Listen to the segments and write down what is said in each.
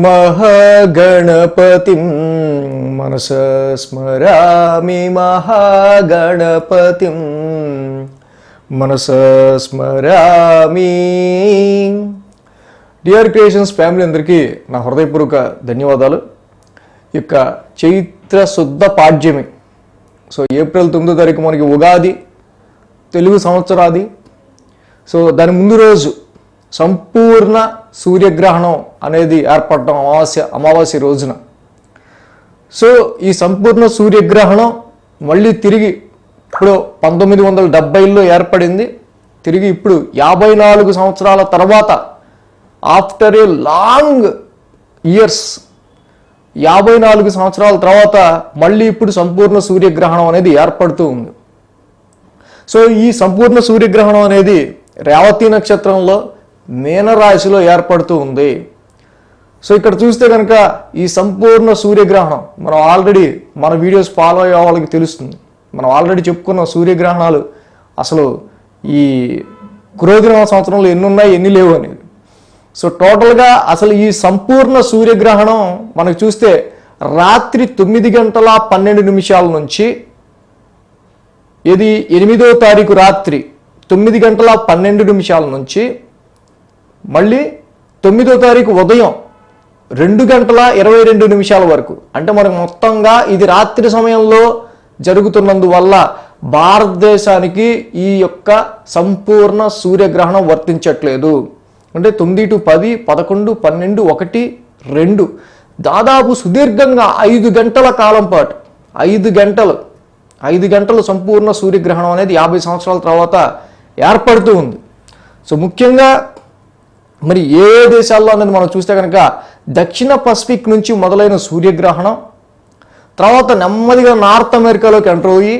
మహాగణపతిం మనసా స్మరామి మహాగణపతిం మనసా స్మరామి. Dear creations family అందరికీ నా హృదయపూర్వక ధన్యవాదాలు. ఈ యొక్క చైత్ర శుద్ధ పాడ్యమి, సో ఏప్రిల్ 9వ తారీఖు మనకి ఉగాది తెలుగు సంవత్సరాది. సో దాని ముందు రోజు సంపూర్ణ సూర్యగ్రహణం అనేది ఏర్పడటం అమావాస్య రోజున. సో ఈ సంపూర్ణ సూర్యగ్రహణం మళ్ళీ తిరిగి ఇప్పుడు 1970లో ఏర్పడింది. తిరిగి ఇప్పుడు 54 సంవత్సరాల తర్వాత ఆఫ్టర్ ఏ లాంగ్ ఇయర్స్ 54 సంవత్సరాల తర్వాత మళ్ళీ ఇప్పుడు సంపూర్ణ సూర్యగ్రహణం అనేది ఏర్పడుతూ ఉంది. సో ఈ సంపూర్ణ సూర్యగ్రహణం అనేది రేవతి నక్షత్రంలో మీనరాశిలో ఏర్పడుతూ ఉంది. సో ఇక్కడ చూస్తే కనుక ఈ సంపూర్ణ సూర్యగ్రహణం మనం ఆల్రెడీ మన వీడియోస్ ఫాలో అయ్యే వాళ్ళకి తెలుస్తుంది. మనం ఆల్రెడీ చెప్పుకున్న సూర్యగ్రహణాలు అసలు ఈ క్రోధినామ సంవత్సరంలో ఎన్ని ఉన్నాయి ఎన్ని లేవు అనేది. సో టోటల్గా అసలు ఈ సంపూర్ణ సూర్యగ్రహణం మనకు చూస్తే రాత్రి 9:12 నుంచి ఇది 8వ తారీఖు రాత్రి 9:12 నుంచి మళ్ళీ 9వ తారీఖు ఉదయం 2:22 వరకు, అంటే మనకు మొత్తంగా ఇది రాత్రి సమయంలో జరుగుతున్నందువల్ల భారతదేశానికి ఈ యొక్క సంపూర్ణ సూర్యగ్రహణం వర్తించట్లేదు. అంటే 9 to 10, 11, 12, 1, 2 దాదాపు సుదీర్ఘంగా 5 గంటల కాలం పాటు 5 గంటలు సంపూర్ణ సూర్యగ్రహణం అనేది 50 సంవత్సరాల తర్వాత ఏర్పడుతూ ఉంది. సో ముఖ్యంగా మరి ఏ దేశాల్లో అనేది మనం చూస్తే కనుక దక్షిణ పసిఫిక్ నుంచి మొదలైన సూర్యగ్రహణం తర్వాత నెమ్మదిగా నార్త్ అమెరికాలోకి ఎంటర్ అయ్యి,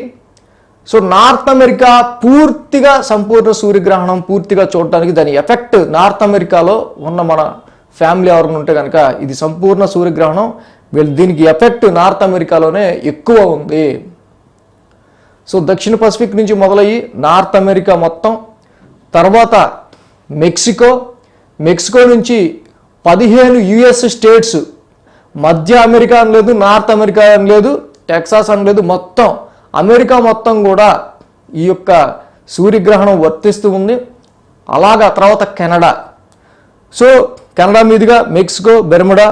సో నార్త్ అమెరికా పూర్తిగా సంపూర్ణ సూర్యగ్రహణం పూర్తిగా చూడటానికి దాని ఎఫెక్ట్ నార్త్ అమెరికాలో ఉన్న మన ఫ్యామిలీ ఎవరైనా ఉంటే కనుక ఇది సంపూర్ణ సూర్యగ్రహణం దీనికి ఎఫెక్ట్ నార్త్ అమెరికాలోనే ఎక్కువ ఉంది. సో దక్షిణ పసిఫిక్ నుంచి మొదలయ్యి నార్త్ అమెరికా మొత్తం, తర్వాత మెక్సికో నుంచి 15 యుఎస్ స్టేట్స్, మధ్య అమెరికా అని లేదు, నార్త్ అమెరికా అని లేదు, టెక్సాస్ అని లేదు, మొత్తం అమెరికా మొత్తం కూడా ఈ యొక్క సూర్యగ్రహణం వర్తిస్తూ ఉంది. అలాగా తర్వాత కెనడా, సో కెనడా మీదుగా మెక్సికో, బెర్ముడా,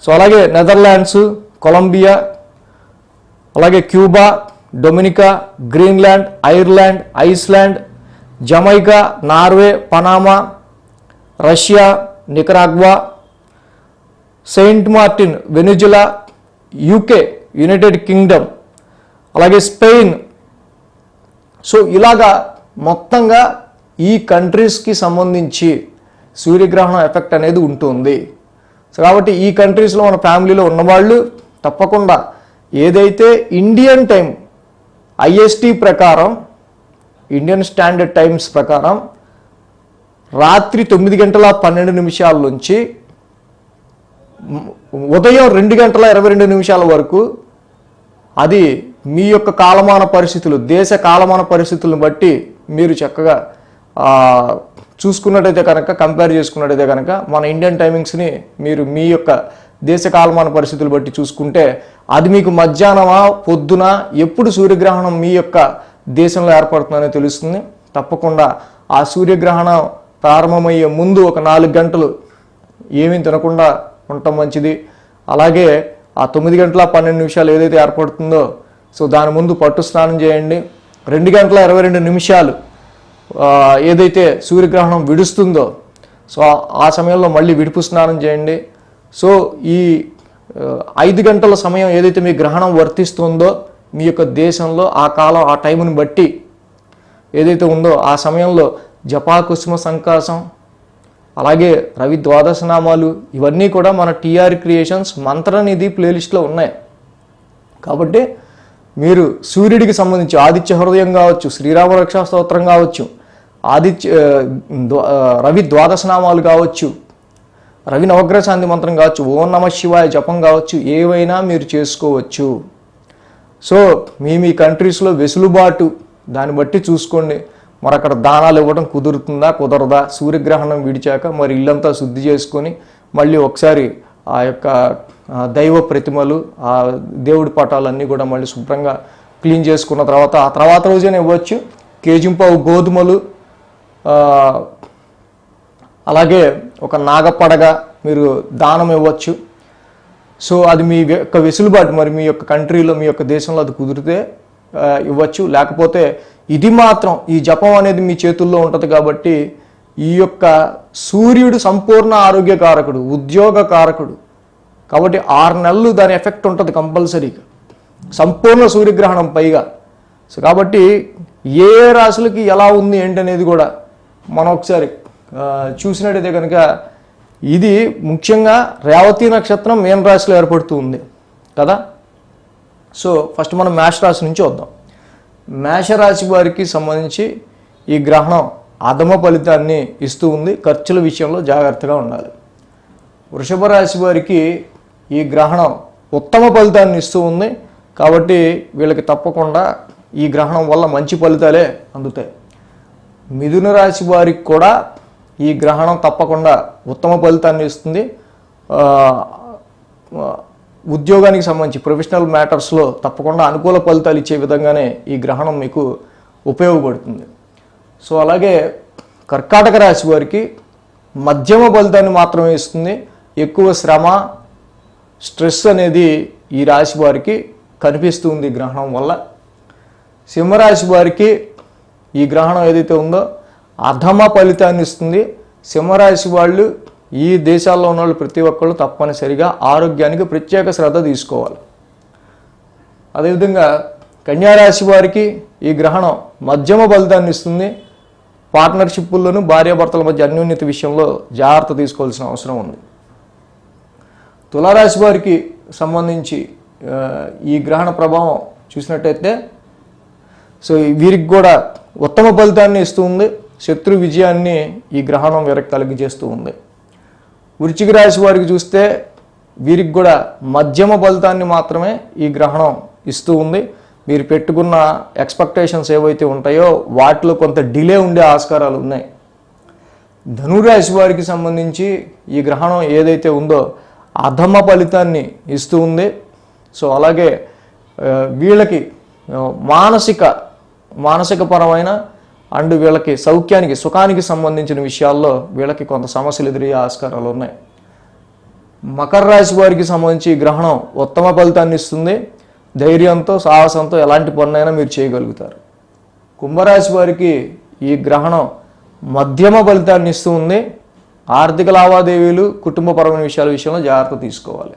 సో అలాగే నెదర్లాండ్స్, కొలంబియా, అలాగే Cuba, Dominica, Greenland, Ireland, Iceland, Jamaica, Norway, Panama, Russia, Nicaragua, Saint Martin, Venezuela, UK, United Kingdom, అలాగే స్పెయిన్. సో ఇలాగా మొత్తంగా ఈ కంట్రీస్కి సంబంధించి సూర్యగ్రహణం ఎఫెక్ట్ అనేది ఉంటుంది. సో కాబట్టి ఈ కంట్రీస్లో మన ఫ్యామిలీలో ఉన్నవాళ్ళు తప్పకుండా ఏదైతే ఇండియన్ టైం ఐఎస్టీ ప్రకారం, ఇండియన్ స్టాండర్డ్ టైమ్స్ ప్రకారం రాత్రి 9:12 నుంచి ఉదయం 2:22 వరకు అది మీ యొక్క కాలమాన పరిస్థితులు, దేశ కాలమాన పరిస్థితులను బట్టి మీరు చక్కగా చూసుకున్నట్టయితే కనుక, కంపేర్ చేసుకున్నట్టయితే కనుక మన ఇండియన్ టైమింగ్స్ని మీరు మీ యొక్క దేశ కాలమాన పరిస్థితులు బట్టి చూసుకుంటే అది మీకు మధ్యాహ్నమా పొద్దున ఎప్పుడు సూర్యగ్రహణం మీ యొక్క దేశంలో ఏర్పడుతుందనే తెలుస్తుంది. తప్పకుండా ఆ సూర్యగ్రహణం ప్రారంభమయ్యే ముందు ఒక 4 గంటలు ఏమీ తినకుండా ఉండటం మంచిది. అలాగే ఆ 9:12 ఏదైతే ఏర్పడుతుందో సో దాని ముందు పట్టు స్నానం చేయండి. 2:22 ఏదైతే సూర్యగ్రహణం విడుస్తుందో సో ఆ సమయంలో మళ్ళీ విడుపు స్నానం చేయండి. సో ఈ 5 గంటల సమయం ఏదైతే మీ గ్రహణం వర్తిస్తుందో మీ యొక్క దేశంలో ఆ కాలం ఆ టైంని బట్టి ఏదైతే ఉందో ఆ సమయంలో జపా కుసుమ సంకాసం, అలాగే రవి ద్వాదశనామాలు ఇవన్నీ కూడా మన టీఆర్ క్రియేషన్స్ మంత్రనిధి ప్లేలిస్ట్లో ఉన్నాయి. కాబట్టి మీరు సూర్యుడికి సంబంధించి ఆదిత్య హృదయం కావచ్చు, శ్రీరామ రక్షా స్తోత్రం కావచ్చు, రవి ద్వాదశనామాలు కావచ్చు, రవి నవగ్రహ శాంతి మంత్రం కావచ్చు, ఓం నమ శివాయ జపం కావచ్చు, ఏవైనా మీరు చేసుకోవచ్చు. సో మీ కంట్రీస్లో వెసులుబాటు దాన్ని బట్టి చూసుకోండి. మరి అక్కడ దానాలు ఇవ్వడం కుదురుతుందా కుదరదా, సూర్యగ్రహణం విడిచాక మరి ఇల్లంతా శుద్ధి చేసుకొని మళ్ళీ ఒకసారి ఆ యొక్క దైవ ప్రతిమలు, ఆ దేవుడి పటాలన్నీ కూడా మళ్ళీ శుభ్రంగా క్లీన్ చేసుకున్న తర్వాత ఆ తర్వాత రోజునే ఇవ్వచ్చు. కేజింపావు గోధుమలు, అలాగే ఒక నాగపడగ మీరు దానం ఇవ్వచ్చు. సో అది మీ యొక్క వెసులుబాటు, మరి మీ యొక్క కంట్రీలో మీ యొక్క దేశంలో అది కుదిరితే ఇవ్వచ్చు. లేకపోతే ఇది మాత్రం ఈ జపం అనేది మీ చేతుల్లో ఉంటుంది కాబట్టి ఈ యొక్క సూర్యుడు సంపూర్ణ ఆరోగ్యకారకుడు, ఉద్యోగ కారకుడు కాబట్టి 6 నెలలు దాని ఎఫెక్ట్ ఉంటుంది కంపల్సరీగా, సంపూర్ణ సూర్యగ్రహణం పైగా. సో కాబట్టి ఏ రాశులకి ఎలా ఉంది ఏంటనేది కూడా మనం ఒకసారి చూసినట్టయితే కనుక ఇది ముఖ్యంగా రేవతి నక్షత్రం మీన రాశిలో ఏర్పడుతూ ఉంది కదా. సో ఫస్ట్ మనం మేష రాశి నుంచి వద్దాం. మేషరాశి వారికి సంబంధించి ఈ గ్రహణం అధమ ఫలితాన్ని ఇస్తూ ఉంది. ఖర్చుల విషయంలో జాగ్రత్తగా ఉండాలి. వృషభ రాశి వారికి ఈ గ్రహణం ఉత్తమ ఫలితాన్ని ఇస్తూ ఉంది కాబట్టి వీళ్ళకి తప్పకుండా ఈ గ్రహణం వల్ల మంచి ఫలితాలే అందుతాయి. మిథున రాశి వారికి కూడా ఈ గ్రహణం తప్పకుండా ఉత్తమ ఫలితాన్ని ఇస్తుంది. ఉద్యోగానికి సంబంధించి ప్రొఫెషనల్ మ్యాటర్స్లో తప్పకుండా అనుకూల ఫలితాలు ఇచ్చే విధంగానే ఈ గ్రహణం మీకు ఉపయోగపడుతుంది. సో అలాగే కర్కాటక రాశి వారికి మధ్యమ ఫలితాన్ని మాత్రమే ఇస్తుంది. ఎక్కువ శ్రమ, స్ట్రెస్ అనేది ఈ రాశి వారికి కనిపిస్తుంది గ్రహణం వల్ల. సింహరాశి వారికి ఈ గ్రహణం ఏదైతే ఉందో అధమ ఫలితాన్ని ఇస్తుంది. సింహరాశి వాళ్ళు ఈ దేశాల్లో ఉన్న వాళ్ళు ప్రతి ఒక్కళ్ళు తప్పనిసరిగా ఆరోగ్యానికి ప్రత్యేక శ్రద్ధ తీసుకోవాలి. అదేవిధంగా కన్యారాశి వారికి ఈ గ్రహణం మధ్యమ ఫలితాన్ని ఇస్తుంది. పార్ట్నర్షిప్పుల్లోనూ భార్యాభర్తల మధ్య అన్యోన్యత విషయంలో జాగ్రత్త తీసుకోవాల్సిన అవసరం ఉంది. తులారాశి వారికి సంబంధించి ఈ గ్రహణ ప్రభావం చూసినట్టయితే సో వీరికి కూడా ఉత్తమ ఫలితాన్ని ఇస్తూ ఉంది. శత్రు విజయాన్ని ఈ గ్రహణం వీరికి కలిగజేస్తూ ఉంది. వృశ్చిక రాశి వారికి చూస్తే వీరికి కూడా మధ్యమ ఫలితాన్ని మాత్రమే ఈ గ్రహణం ఇస్తూ ఉంది. మీరు పెట్టుకున్న ఎక్స్పెక్టేషన్స్ ఏవైతే ఉంటాయో వాటిలో కొంత డిలే ఉండే ఆస్కారాలు ఉన్నాయి. ధనురాశి వారికి సంబంధించి ఈ గ్రహణం ఏదైతే ఉందో అధమ ఫలితాన్ని ఇస్తూ ఉంది. సో అలాగే వీళ్ళకి మానసికపరమైన అండ్ వీళ్ళకి సౌఖ్యానికి, సుఖానికి సంబంధించిన విషయాల్లో వీళ్ళకి కొంత సమస్యలు ఎదురయ్యే ఆస్కారాలు ఉన్నాయి. మకర రాశి వారికి సంబంధించి గ్రహణం ఉత్తమ ఫలితాన్ని ఇస్తుంది. ధైర్యంతో, సాహసంతో ఎలాంటి పనులైనా మీరు చేయగలుగుతారు. కుంభరాశి వారికి ఈ గ్రహణం మధ్యమ ఫలితాన్ని ఇస్తూ ఉంది. ఆర్థిక లావాదేవీలు, కుటుంబపరమైన విషయాల విషయంలో జాగ్రత్త తీసుకోవాలి.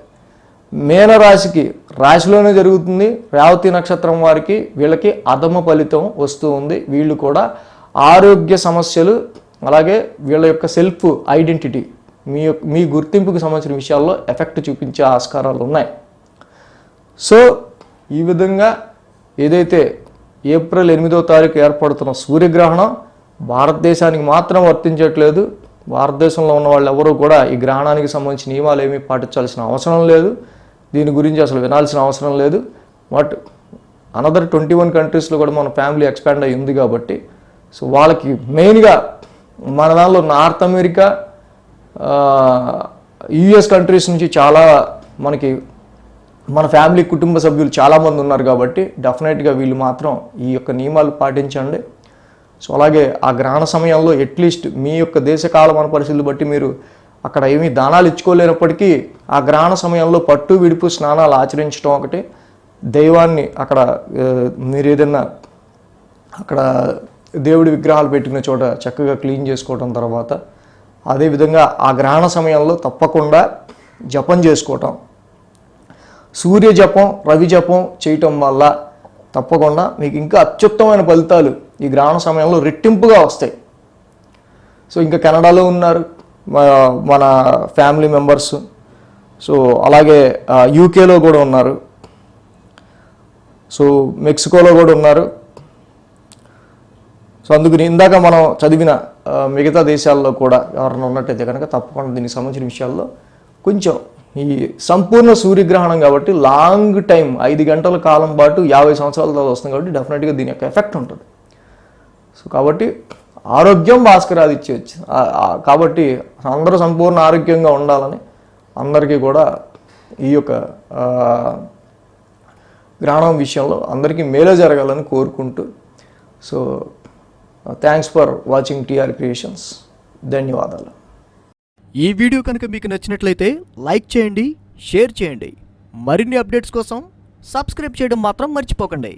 మీనరాశికి రాశిలోనే జరుగుతుంది. రేవతి నక్షత్రం వారికి వీళ్ళకి అధమ ఫలితం వస్తూ ఉంది. వీళ్ళు కూడా ఆరోగ్య సమస్యలు, అలాగే వీళ్ళ యొక్క సెల్ఫ్ ఐడెంటిటీ, మీ గుర్తింపుకి సంబంధించిన విషయాల్లో ఎఫెక్ట్ చూపించే ఆస్కారాలు ఉన్నాయి. సో ఈ విధంగా ఏదైతే ఏప్రిల్ 8వ తారీఖు ఏర్పడుతున్న సూర్యగ్రహణం భారతదేశానికి మాత్రం వర్తించట్లేదు. భారతదేశంలో ఉన్న వాళ్ళు ఎవరూ కూడా ఈ గ్రహణానికి సంబంధించిన నియమాలు ఏమీ పాటించాల్సిన అవసరం లేదు. దీని గురించి అసలు వినాల్సిన అవసరం లేదు. బట్ అనదర్ 21 కంట్రీస్లో కూడా మన ఫ్యామిలీ ఎక్స్పాండ్ అయ్యి ఉంది కాబట్టి సో వాళ్ళకి మెయిన్గా మన దానిలో నార్త్ అమెరికా, యుఎస్ కంట్రీస్ నుంచి చాలా మనకి మన ఫ్యామిలీ కుటుంబ సభ్యులు చాలామంది ఉన్నారు కాబట్టి డెఫినెట్గా వీళ్ళు మాత్రం ఈ యొక్క నియమాలు పాటించండి. సో అలాగే ఆ గ్రహణ సమయంలో అట్లీస్ట్ మీ యొక్క దేశ కాలమాన పరిస్థితులు బట్టి మీరు అక్కడ ఏమీ దానాలు ఇచ్చుకోలేనప్పటికీ ఆ గ్రహణ సమయంలో పట్టు విడుపు స్నానాలు ఆచరించడం ఒకటి, దైవాన్ని అక్కడ మీరు ఏదైనా అక్కడ దేవుడి విగ్రహాలు పెట్టిన చోట చక్కగా క్లీన్ చేసుకోవటం, తర్వాత అదేవిధంగా ఆ గ్రహణ సమయంలో తప్పకుండా జపం చేసుకోవటం, సూర్య జపం, రవి జపం చేయటం వల్ల తప్పకుండా మీకు ఇంకా అత్యుత్తమైన ఫలితాలు ఈ గ్రహణ సమయంలో రెట్టింపుగా వస్తాయి. సో ఇంకా కెనడాలో ఉన్నారు మన ఫ్యామిలీ మెంబర్స్, సో అలాగే యూకేలో కూడా ఉన్నారు, సో మెక్సికోలో కూడా ఉన్నారు. సో అందుకని ఇందాక మనం చదివిన మిగతా దేశాల్లో కూడా ఎవరైనా ఉన్నట్టయితే కనుక తప్పకుండా దీనికి సంబంధించిన విషయాల్లో కొంచెం ఈ సంపూర్ణ సూర్యగ్రహణం కాబట్టి లాంగ్ టైం 5 గంటల కాలం పాటు 50 సంవత్సరాల తర్వాత వస్తుంది కాబట్టి డెఫినెట్గా దీని యొక్క ఎఫెక్ట్ ఉంటుంది. సో కాబట్టి ఆరోగ్యం భాస్కరాది ఇచ్చేయచ్చు. కాబట్టి అందరూ సంపూర్ణ ఆరోగ్యంగా ఉండాలని అందరికీ కూడా ఈ యొక్క గ్రహణం విషయంలో అందరికీ మేలు జరగాలని కోరుకుంటూ, so thanks for watching TR creations. ధన్యవాదాలు. ఈ వీడియో కనుక మీకు నచ్చినట్లయితే లైక్ చేయండి, షేర్ చేయండి. మరిన్ని అప్డేట్స్ కోసం సబ్స్క్రైబ్ చేయడం మాత్రం మర్చిపోకండి.